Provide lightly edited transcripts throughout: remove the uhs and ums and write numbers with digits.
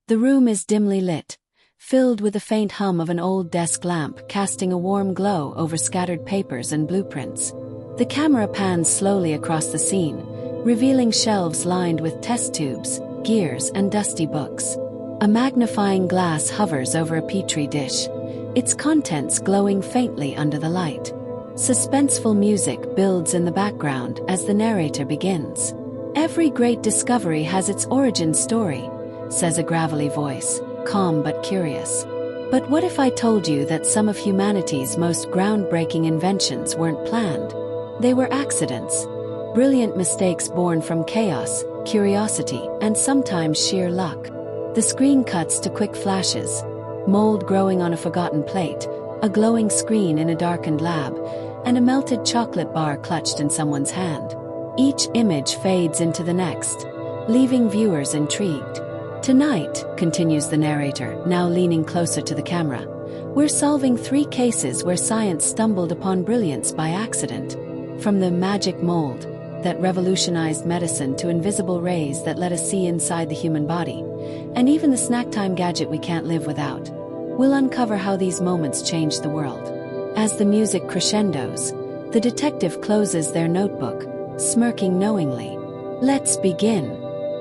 The room is dimly lit, filled with the faint hum of an old desk lamp casting a warm glow over scattered papers and blueprints. The camera pans slowly across the scene, revealing shelves lined with test tubes, gears, and dusty books. A magnifying glass hovers over a petri dish, its contents glowing faintly under the light. Suspenseful music builds in the background as the narrator begins. "Every great discovery has its origin story," says a gravelly voice, calm but curious. "But what if I told you that some of humanity's most groundbreaking inventions weren't planned? They were accidents, brilliant mistakes born from chaos, curiosity, and sometimes sheer luck." The screen cuts to quick flashes: mold growing on a forgotten plate, a glowing screen in a darkened lab, and a melted chocolate bar clutched in someone's hand. Each image fades into the next, leaving viewers intrigued. "Tonight," continues the narrator, now leaning closer to the camera, "we're solving 3 cases where science stumbled upon brilliance by accident. From the magic mold that revolutionized medicine to invisible rays that let us see inside the human body, and even the snack-time gadget we can't live without. We'll uncover how these moments changed the world." As the music crescendos, the detective closes their notebook, smirking knowingly. "Let's begin."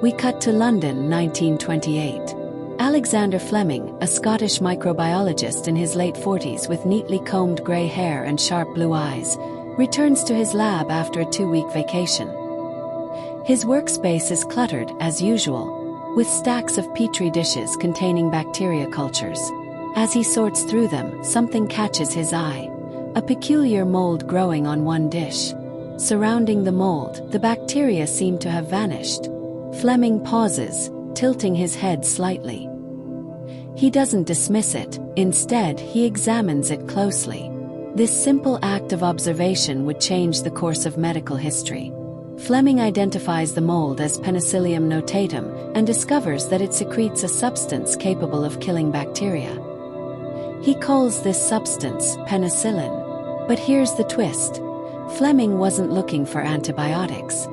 We cut to London, 1928. Alexander Fleming, a Scottish microbiologist in his late 40s with neatly combed grey hair and sharp blue eyes, returns to his lab after a 2-week vacation. His workspace is cluttered, as usual, with stacks of petri dishes containing bacteria cultures. As he sorts through them, something catches his eye: a peculiar mold growing on one dish. Surrounding the mold, the bacteria seem to have vanished. Fleming pauses, tilting his head slightly. He doesn't dismiss it, instead he examines it closely. This simple act of observation would change the course of medical history. Fleming identifies the mold as Penicillium notatum and discovers that it secretes a substance capable of killing bacteria. He calls this substance penicillin. But here's the twist: Fleming wasn't looking for antibiotics.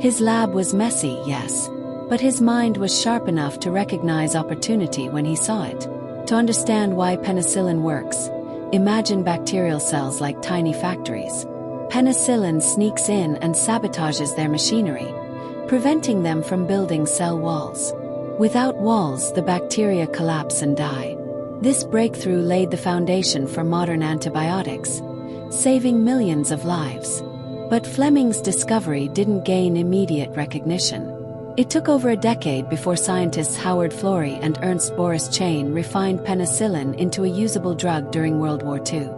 His lab was messy, yes, but his mind was sharp enough to recognize opportunity when he saw it. To understand why penicillin works, imagine bacterial cells like tiny factories. Penicillin sneaks in and sabotages their machinery, preventing them from building cell walls. Without walls, the bacteria collapse and die. This breakthrough laid the foundation for modern antibiotics, saving millions of lives. But Fleming's discovery didn't gain immediate recognition. It took over a decade before scientists Howard Florey and Ernst Boris Chain refined penicillin into a usable drug during World War II.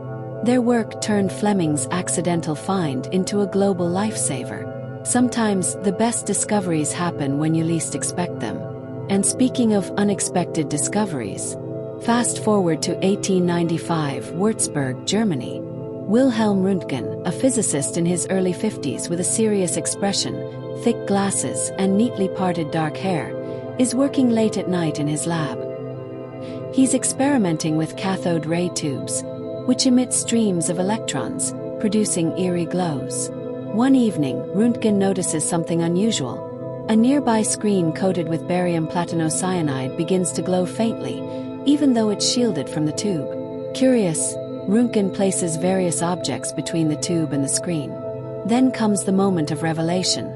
Their work turned Fleming's accidental find into a global lifesaver. Sometimes the best discoveries happen when you least expect them. And speaking of unexpected discoveries, fast forward to 1895, Würzburg, Germany. Wilhelm Röntgen, a physicist in his early 50s with a serious expression, thick glasses, and neatly parted dark hair, is working late at night in his lab. He's experimenting with cathode ray tubes, which emit streams of electrons, producing eerie glows. One evening, Röntgen notices something unusual. A nearby screen coated with barium platinocyanide begins to glow faintly, even though it's shielded from the tube. Curious, Röntgen places various objects between the tube and the screen. Then comes the moment of revelation.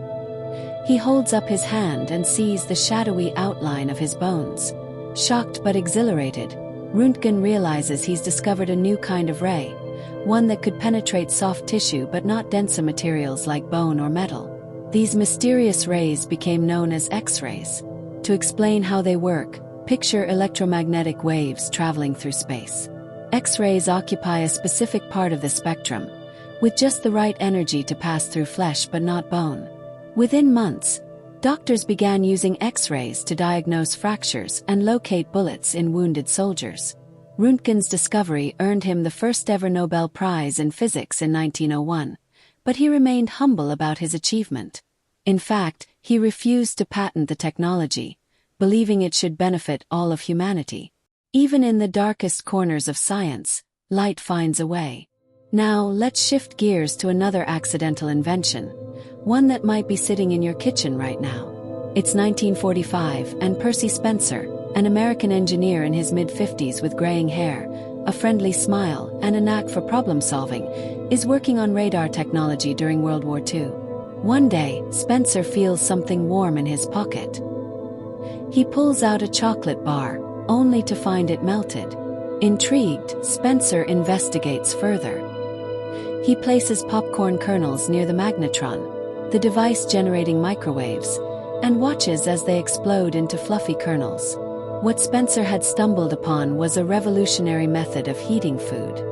He holds up his hand and sees the shadowy outline of his bones. Shocked but exhilarated, Röntgen realizes he's discovered a new kind of ray, one that could penetrate soft tissue but not denser materials like bone or metal. These mysterious rays became known as X-rays. To explain how they work, picture electromagnetic waves traveling through space. X-rays occupy a specific part of the spectrum, with just the right energy to pass through flesh but not bone. Within months, doctors began using X-rays to diagnose fractures and locate bullets in wounded soldiers. Röntgen's discovery earned him the first-ever Nobel Prize in Physics in 1901, but he remained humble about his achievement. In fact, he refused to patent the technology, believing it should benefit all of humanity. Even in the darkest corners of science, light finds a way. Now, let's shift gears to another accidental invention, one that might be sitting in your kitchen right now. It's 1945, and Percy Spencer, an American engineer in his mid-50s with graying hair, a friendly smile, and a knack for problem-solving, is working on radar technology during World War II. One day, Spencer feels something warm in his pocket. He pulls out a chocolate bar, only to find it melted. Intrigued, Spencer investigates further. He places popcorn kernels near the magnetron, the device generating microwaves, and watches as they explode into fluffy kernels. What Spencer had stumbled upon was a revolutionary method of heating food.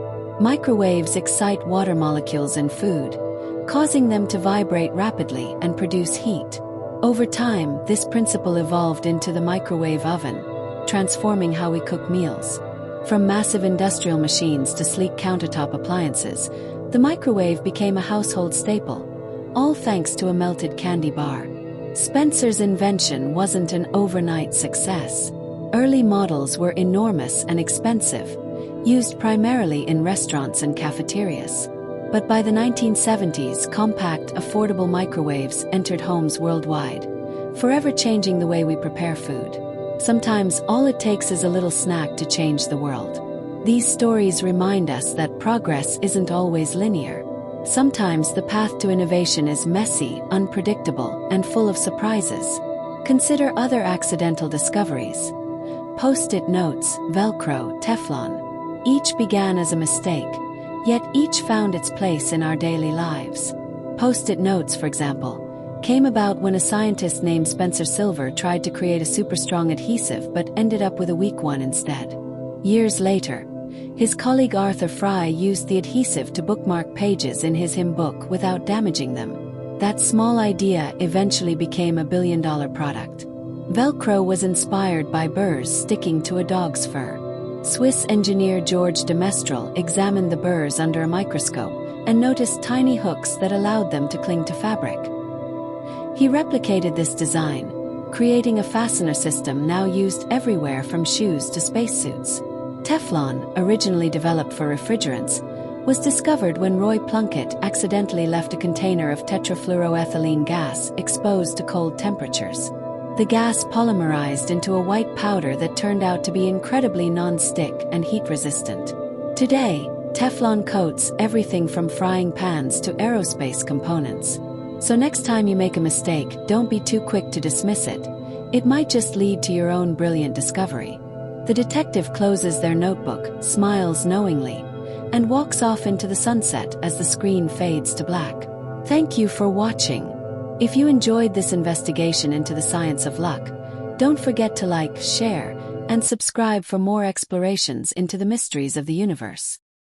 Microwaves excite water molecules in food, causing them to vibrate rapidly and produce heat. Over time, this principle evolved into the microwave oven, transforming how we cook meals. From massive industrial machines to sleek countertop appliances, the microwave became a household staple, all thanks to a melted candy bar. Spencer's invention wasn't an overnight success. Early models were enormous and expensive, used primarily in restaurants and cafeterias. But by the 1970s, compact, affordable microwaves entered homes worldwide, forever changing the way we prepare food. Sometimes all it takes is a little snack to change the world. These stories remind us that progress isn't always linear. Sometimes the path to innovation is messy, unpredictable, and full of surprises. Consider other accidental discoveries. Post-it notes, Velcro, Teflon. Each began as a mistake, yet each found its place in our daily lives. Post-it notes, for example, came about when a scientist named Spencer Silver tried to create a super-strong adhesive but ended up with a weak one instead. Years later, his colleague Arthur Fry used the adhesive to bookmark pages in his hymn book without damaging them. That small idea eventually became a billion-dollar product. Velcro was inspired by burrs sticking to a dog's fur. Swiss engineer George de Mestral examined the burrs under a microscope and noticed tiny hooks that allowed them to cling to fabric. He replicated this design, creating a fastener system now used everywhere from shoes to spacesuits. Teflon, originally developed for refrigerants, was discovered when Roy Plunkett accidentally left a container of tetrafluoroethylene gas exposed to cold temperatures. The gas polymerized into a white powder that turned out to be incredibly non-stick and heat-resistant. Today, Teflon coats everything from frying pans to aerospace components. So next time you make a mistake, don't be too quick to dismiss it. It might just lead to your own brilliant discovery. The detective closes their notebook, smiles knowingly, and walks off into the sunset as the screen fades to black. Thank you for watching. If you enjoyed this investigation into the science of luck, don't forget to like, share, and subscribe for more explorations into the mysteries of the universe.